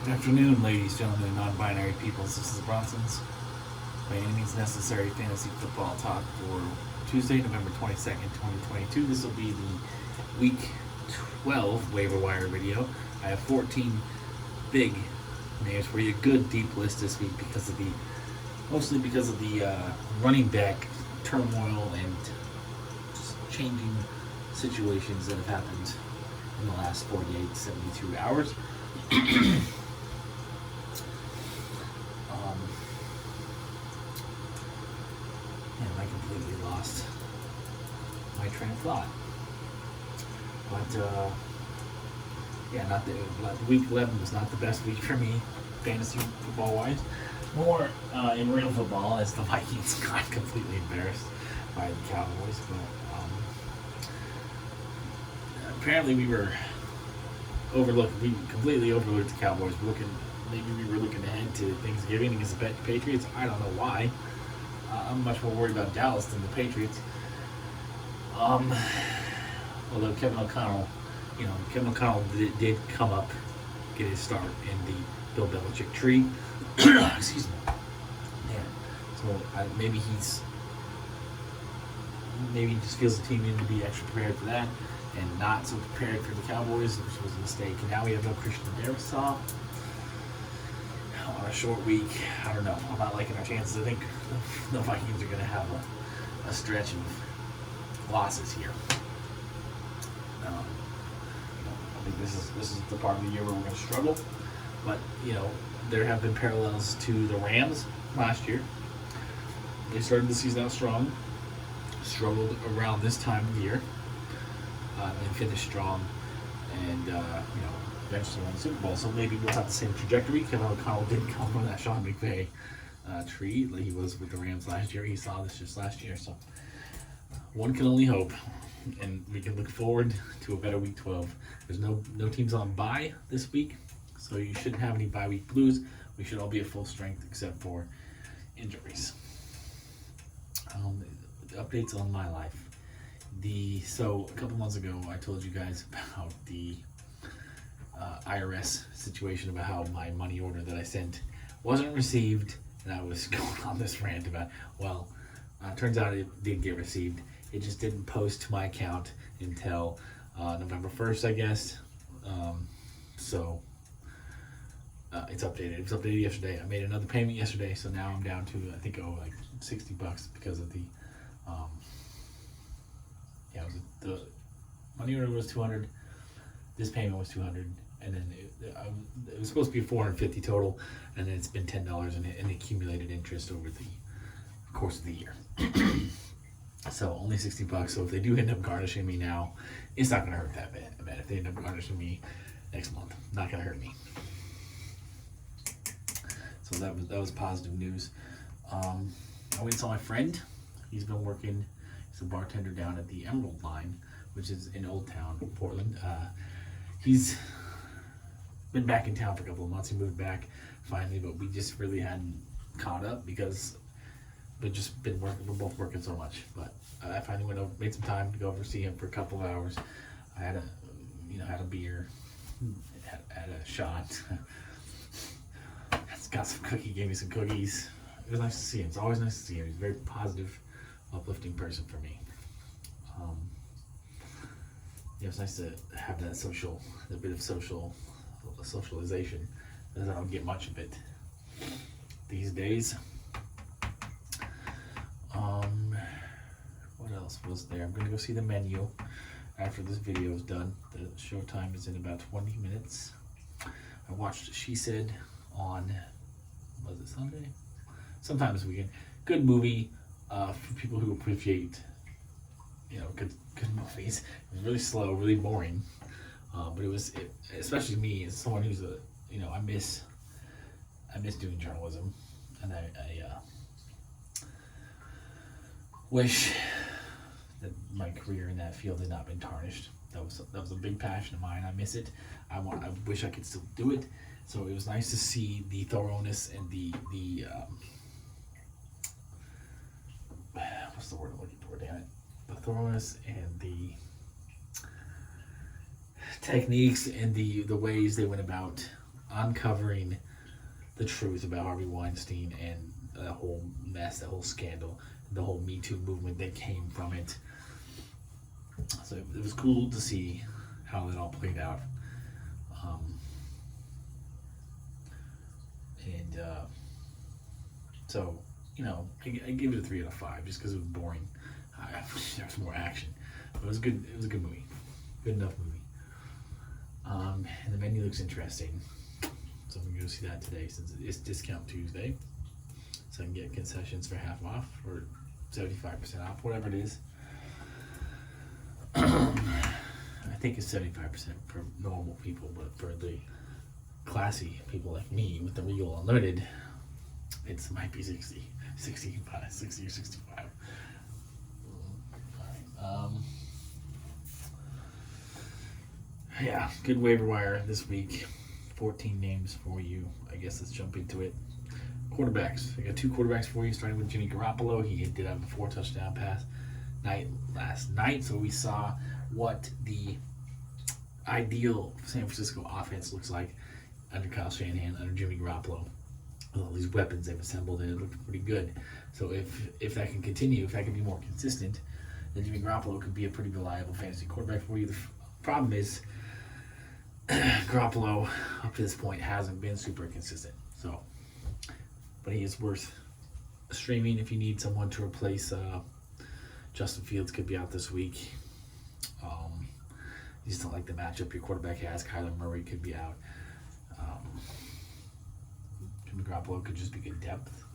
Good afternoon, ladies, gentlemen, non-binary peoples. This is Bronson's By Any Means Necessary Fantasy Football Talk for Tuesday, November 22nd, 2022. This will be the Week 12 waiver wire video. I have 14 big names for you. Good deep list this week mostly because of the running back turmoil and just changing situations that have happened in the last 48, 72 hours. And I completely lost my train of thought. But week 11 was not the best week for me, fantasy football wise. More in real football, as the Vikings got completely embarrassed by the Cowboys. But apparently we were overlooked. We completely overlooked the Cowboys. Maybe we were looking ahead to Thanksgiving against the Patriots. I don't know why. I'm much more worried about Dallas than the Patriots. Although Kevin O'Connell did come up, get his start in the Bill Belichick tree. Excuse me. Yeah. So maybe he just feels the team needed to be extra prepared for that, and not so prepared for the Cowboys, which was a mistake. And now we have no Christian Darrisaw on a short week. I don't know. I'm not liking our chances. I think the Vikings are going to have a stretch of losses here. I think this is the part of the year where we're going to struggle. But there have been parallels to the Rams last year. They started the season out strong, struggled around this time of year, and finished strong, and eventually won the Super Bowl. So maybe we'll have the same trajectory. Kevin O'Connell didn't come from that Sean McVay tree like he was with the Rams last year. He saw this just last year. So one can only hope, and we can look forward to a better Week 12. There's no teams on bye this week, so you shouldn't have any bye week blues. We should all be at full strength except for injuries. Updates on my life. So a couple months ago, I told you guys about the IRS situation, about how my money order that I sent wasn't received, and I was going on this rant about, turns out it did get received. It just didn't post to my account until November 1st, I guess. It's updated. It was updated yesterday. I made another payment yesterday, so now I'm down to, I think, like $60 because of the the money order was $200. This payment was $200, and then it was supposed to be $450 total, and then it's been $10 in accumulated interest over the course of the year. So only $60. So if they do end up garnishing me now, it's not going to hurt that bad. If they end up garnishing me next month, not going to hurt me. So that was positive news. I went and saw my friend. He's been working. He's a bartender down at the Emerald Line, which is in Old Town, Portland. He's been back in town for a couple of months. He moved back finally, but we just really hadn't caught up because we've just been working. We're both working so much. But I finally went over, made some time to go over to see him for a couple of hours. I had a beer, had a shot. Got some cookie, gave me some cookies. It was nice to see him. It's always nice to see him. He's a very positive, uplifting person for me. It was nice to have that bit of socialization. I don't get much of it these days. What else was there? I'm gonna go see the menu after this video is done. The show time is in about 20 minutes. I watched She Said on, was it Sunday? Sometime this weekend. Good movie for people who appreciate, good movies. It was really slow, really boring, but especially me as someone who's I miss doing journalism, and I wish that my career in that field had not been tarnished. That was a big passion of mine. I miss it. I wish I could still do it. So it was nice to see the thoroughness and the what's the word I'm looking for, damn it? The thoroughness and the techniques and the ways they went about uncovering the truth about Harvey Weinstein and the whole mess, the whole scandal, the whole Me Too movement that came from it. So it was cool to see how it all played out. So, I give it a 3 out of 5 just because it was boring. There was more action. But it was good. It was a good movie. Good enough movie. And the menu looks interesting. So I'm going to go see that today since it's Discount Tuesday. So I can get concessions for half off or 75% off, whatever it is. I think it's 75% for normal people, but for the classy people like me with the Regal Unlimited, it might be 60 or 65. Yeah, good waiver wire this week. 14 names for you. I guess let's jump into it. Quarterbacks. I got 2 quarterbacks for you, starting with Jimmy Garoppolo. He did have a 4-touchdown pass last night, so we saw what the ideal San Francisco offense looks like under Kyle Shanahan, under Jimmy Garoppolo. With all these weapons they've assembled, and it looked pretty good. So if that can continue, if that can be more consistent, then Jimmy Garoppolo could be a pretty reliable fantasy quarterback for you. The problem is Garoppolo up to this point hasn't been super consistent. So, but he is worth streaming if you need someone to replace. Justin Fields could be out this week. You just don't like the matchup your quarterback has. Kyler Murray could be out. Jimmy Garoppolo could just be good depth.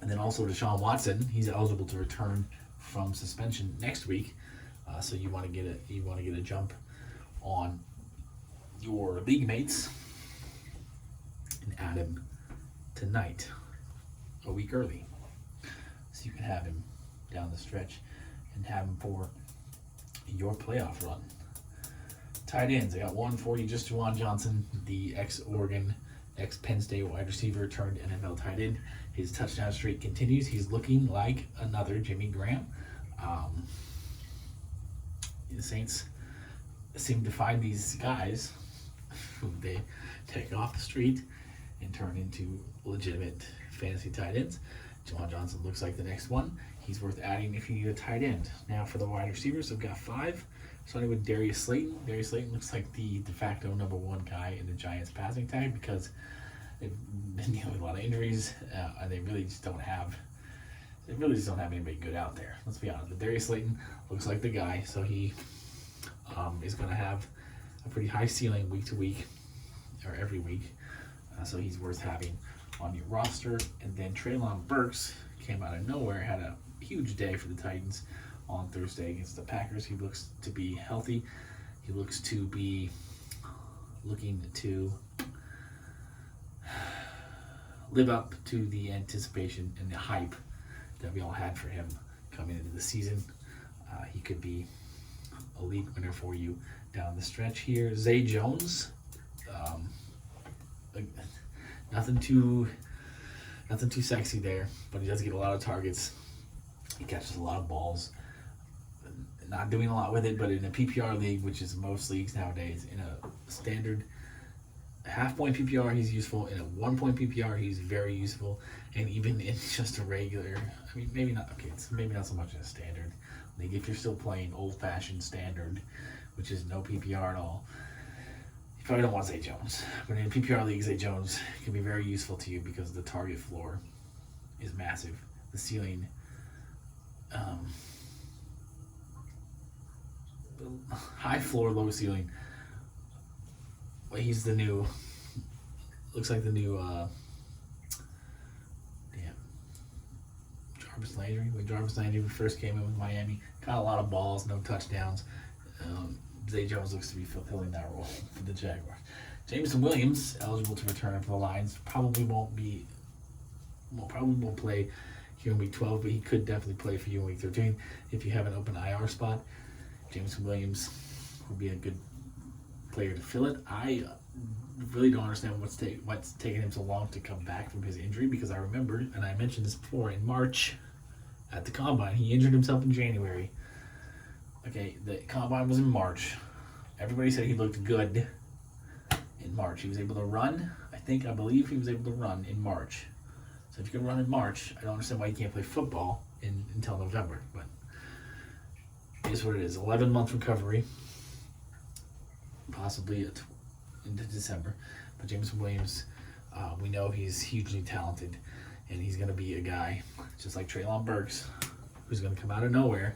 And then also Deshaun Watson, he's eligible to return from suspension next week. So you want to get a jump on your league mates and add him tonight, a week early, so you can have him down the stretch and have him for your playoff run. Tight ends, I got one for you. Just Juwan Johnson, the ex-Oregon, ex-Penn State wide receiver turned NFL tight end. His touchdown streak continues. He's looking like another Jimmy Graham. The Saints seem to find these guys who they take off the street and turn into legitimate fantasy tight ends. Juwan Johnson looks like the next one. He's worth adding if you need a tight end. Now for the wide receivers, I've got 5. Starting with Darius Slayton. Darius Slayton looks like the de facto number 1 guy in the Giants passing tag because they've been dealing with a lot of injuries, and they really just don't have anybody good out there. Let's be honest. But Darius Slayton looks like the guy, so he is going to have a pretty high ceiling week to week or every week. So he's worth having on your roster. And then Treylon Burks came out of nowhere, had a huge day for the Titans on Thursday against the Packers. He looks to be healthy. He looks to be looking to live up to the anticipation and the hype that we all had for him coming into the season. He could be a league winner for you down the stretch here. Zay Jones, nothing too sexy there, but he does get a lot of targets. He catches a lot of balls. Not doing a lot with it, but in a PPR league, which is most leagues nowadays, in a standard half-point PPR, he's useful. In a 1-point PPR, he's very useful. And even in just a regular, maybe not so much in a standard league. If you're still playing old-fashioned standard, which is no PPR at all, you probably don't want Zay Jones. But in a PPR league, Zay Jones can be very useful to you because the target floor is massive. The ceiling, high floor, low ceiling. Well, he's the new, looks like the new, Jarvis Landry. When Jarvis Landry first came in with Miami, got a lot of balls, no touchdowns. Zay Jones looks to be fulfilling that role for the Jaguars. Jameson Williams, eligible to return for the Lions, probably won't play here in week 12, but he could definitely play for you in week 13 if you have an open IR spot. Jameson Williams would be a good player to fill it. I really don't understand what's taking him so long to come back from his injury, because I remember, and I mentioned this before, in March at the Combine, he injured himself in January. Okay, the Combine was in March. Everybody said he looked good. In in March. He was able to run. I believe he was able to run in March. So if you can run in March, I don't understand why you can't play football until November. But it is what it is. 11-month recovery, possibly into December. But Jameson Williams, we know he's hugely talented, and he's going to be a guy just like Treylon Burks, who's going to come out of nowhere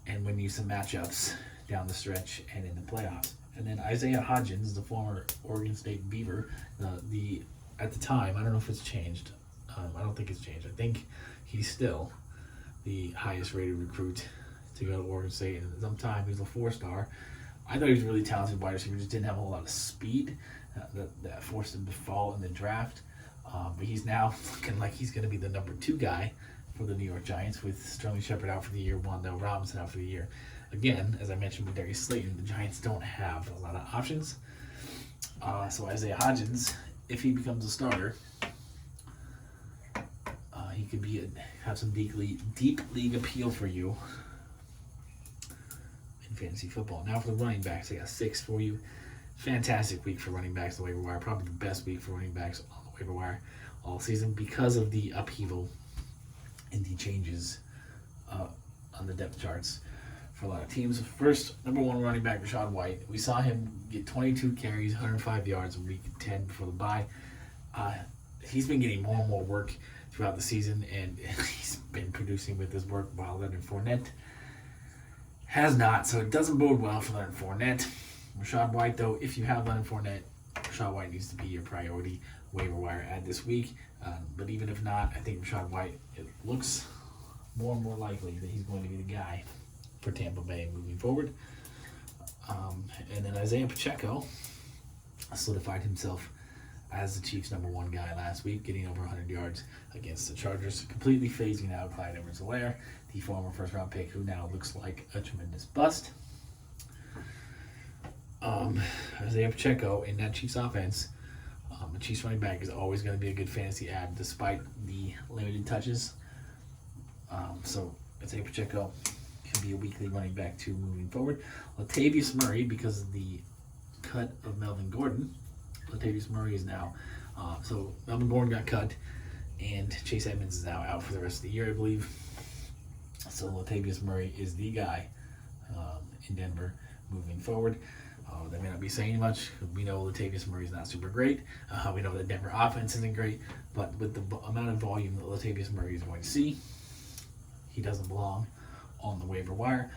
and win you some matchups down the stretch and in the playoffs. And then Isaiah Hodgins, the former Oregon State Beaver, at the time, I don't know if it's changed. I don't think it's changed. I think he's still the highest rated recruit to go to Oregon State. And at some time, he was a 4-star. I thought he was a really talented wide receiver, just didn't have a whole lot of speed that forced him to fall in the draft. But he's now looking like he's going to be the number 2 guy for the New York Giants, with Sterling Shepard out for the year, Wan'Dale Robinson out for the year. Again, as I mentioned with Darius Slayton, the Giants don't have a lot of options. So Isaiah Hodgins, if he becomes a starter, he could have some deep league appeal for you in fantasy football. Now for the running backs, I got 6 for you. Fantastic week for running backs on the waiver wire. Probably the best week for running backs on the waiver wire all season because of the upheaval and the changes on the depth charts for a lot of teams. First, number 1 running back, Rachaad White. We saw him get 22 carries, 105 yards in week 10 before the bye. He's been getting more and more work throughout the season, and he's been producing with his work while Leonard Fournette has not. So it doesn't bode well for Leonard Fournette. Rachaad White, though, if you have Leonard Fournette, Rachaad White needs to be your priority waiver wire ad this week. But even if not, I think Rachaad White, it looks more and more likely that he's going to be the guy for Tampa Bay moving forward. And then Isaiah Pacheco solidified himself as the Chiefs' number 1 guy last week, getting over 100 yards against the Chargers, completely phasing out Clyde Edwards-Helaire, the former first-round pick, who now looks like a tremendous bust. Isaiah Pacheco in that Chiefs offense, the Chiefs running back is always going to be a good fantasy ad despite the limited touches. So Isaiah Pacheco can be a weekly running back too moving forward. Latavius Murray, because of the cut of Melvin Gordon, Latavius Murray is now, so Melvin Gordon got cut, and Chase Edmonds is now out for the rest of the year, I believe. So Latavius Murray is the guy in Denver moving forward. They may not be saying much. We know Latavius Murray is not super great. We know the Denver offense isn't great, but with the amount of volume that Latavius Murray is going to see, he doesn't belong on the waiver wire.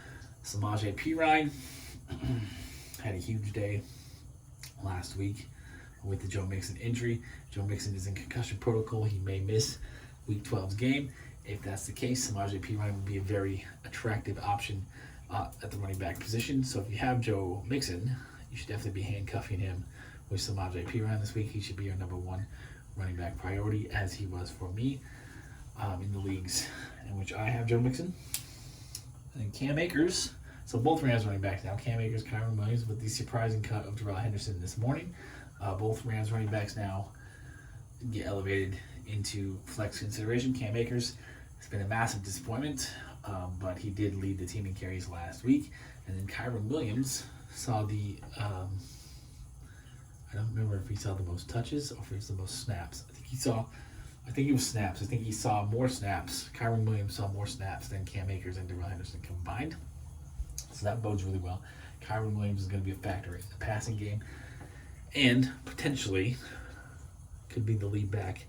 Samaje Perine had a huge day last week with the Joe Mixon injury. Joe Mixon is in concussion protocol. He may miss Week 12's game. If that's the case, Samaje Perine would be a very attractive option at the running back position. So if you have Joe Mixon, you should definitely be handcuffing him with Samaje Perine this week. He should be your number 1 running back priority, as he was for me in the leagues in which I have Joe Mixon. And Cam Akers, so both Rams running backs now, Cam Akers, Kyron Williams, with the surprising cut of Darrell Henderson this morning. Both Rams running backs now get elevated into flex consideration. Cam Akers has been a massive disappointment, but he did lead the team in carries last week. And then Kyron Williams saw the, I don't remember if he saw the most touches or if it was the most snaps. I think it was snaps. I think he saw more snaps. Kyron Williams saw more snaps than Cam Akers and Darrell Henderson combined. So that bodes really well. Kyron Williams is going to be a factor in the passing game, and potentially could be the lead back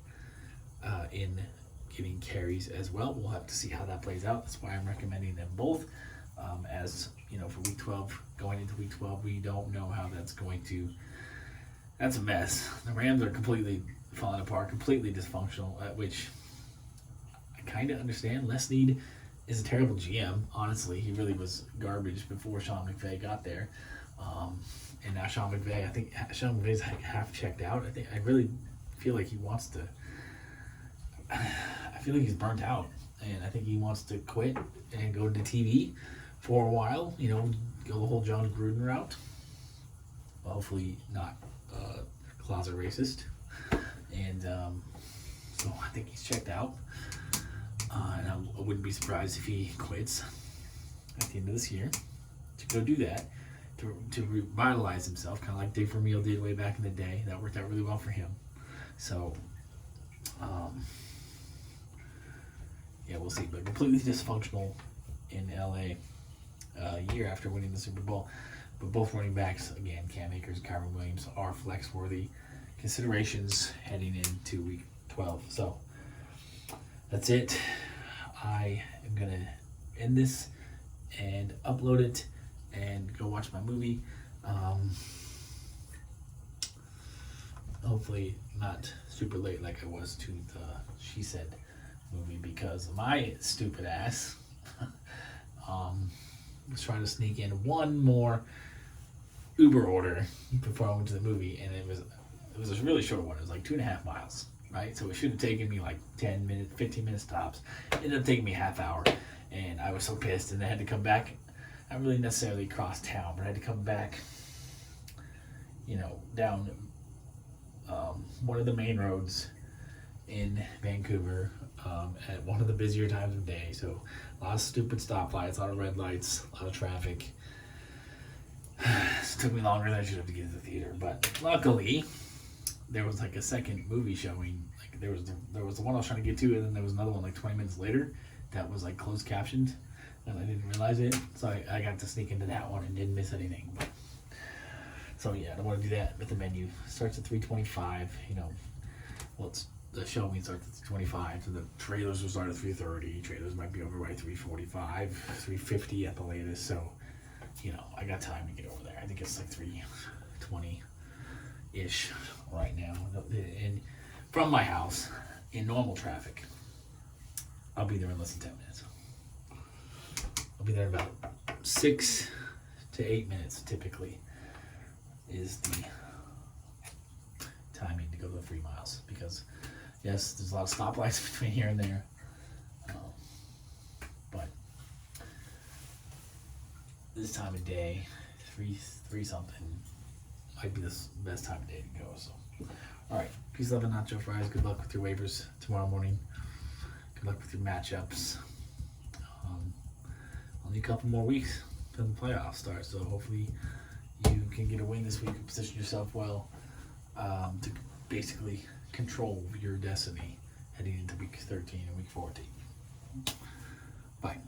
in getting carries as well. We'll have to see how that plays out. That's why I'm recommending them both. As you know, for Week 12, going into Week 12, we don't know how that's going to. That's a mess. The Rams are completely falling apart, completely dysfunctional, which I kind of understand. Les Snead is a terrible GM, honestly. He really was garbage before Sean McVay got there. And now Sean McVay, I think Sean McVay's half checked out. I really feel like he wants to, I feel like he's burnt out. And I think he wants to quit and go to TV for a while, go the whole John Gruden route. Well, hopefully not closet racist. And so I think he's checked out. And I wouldn't be surprised if he quits at the end of this year to go do that. to revitalize himself, kind of like Dave Vermeil did way back in the day. That worked out really well for him. So, yeah, we'll see. But completely dysfunctional in LA a year after winning the Super Bowl. But both running backs, again, Cam Akers and Kyron Williams, are flex-worthy considerations heading into Week 12. So that's it. I am going to end this and upload it and go watch my movie. Hopefully not super late like I was to the She Said movie, because my stupid ass was trying to sneak in one more Uber order before I went to the movie, and it was a really short one. It was like 2.5 miles, right? So it should have taken me like 10 minutes, 15 minute stops. It ended up taking me half hour, and I was so pissed, and I had to come back. I really necessarily cross town, but I had to come back, down one of the main roads in Vancouver at one of the busier times of day. So a lot of stupid stoplights, a lot of red lights, a lot of traffic. It took me longer than I should have to get to the theater, but luckily there was like a second movie showing. Like there was the one I was trying to get to, and then there was another one like 20 minutes later that was like closed captioned, and I didn't realize it, so I got to sneak into that one and didn't miss anything. But, so yeah, I don't want to do that with the menu. It starts at 3:25. The showing starts at 3:25, so the trailers will start at 3:30. Trailers might be over by 3:45, 3:50 at the latest. So, I got time to get over there. I think it's like 3:20-ish right now. And from my house, in normal traffic, I'll be there in less than 10 minutes. I'll be there in about 6 to 8 minutes, typically, is the timing to go the 3 miles. Because, yes, there's a lot of stoplights between here and there. But this time of day, 3 something, might be the best time of day to go. So, all right. Peace, love, and nacho fries. Good luck with your waivers tomorrow morning. Good luck with your matchups. Only a couple more weeks till the playoffs start, so hopefully you can get a win this week and position yourself well to basically control your destiny heading into week 13 and week 14. Bye.